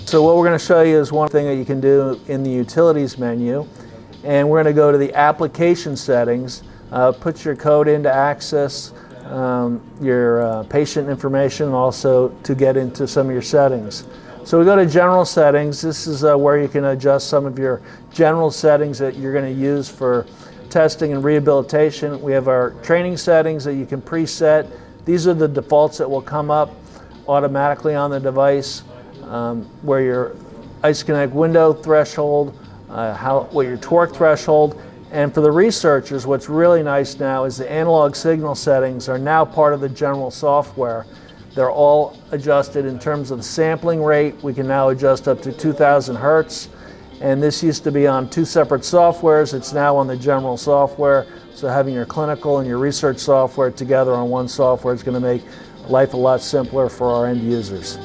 So what we're going to show you is one thing that you can do in the utilities menu, and we're going to go to the application settings, put your code in to access your patient information, also to get into some of your settings. So we go to general settings. This is where you can adjust some of your general settings that you're going to use for testing and rehabilitation. We have our training settings that you can preset. These are the defaults that will come up automatically on the device, where your Ice Connect window threshold, what your torque threshold, and for the researchers, what's really nice now is the analog signal settings are now part of the general software. They're all adjusted in terms of the sampling rate. We can now adjust up to 2,000 hertz, and this used to be on two separate softwares. It's now on the general software, so having your clinical and your research software together on one software is going to make life a lot simpler for our end users.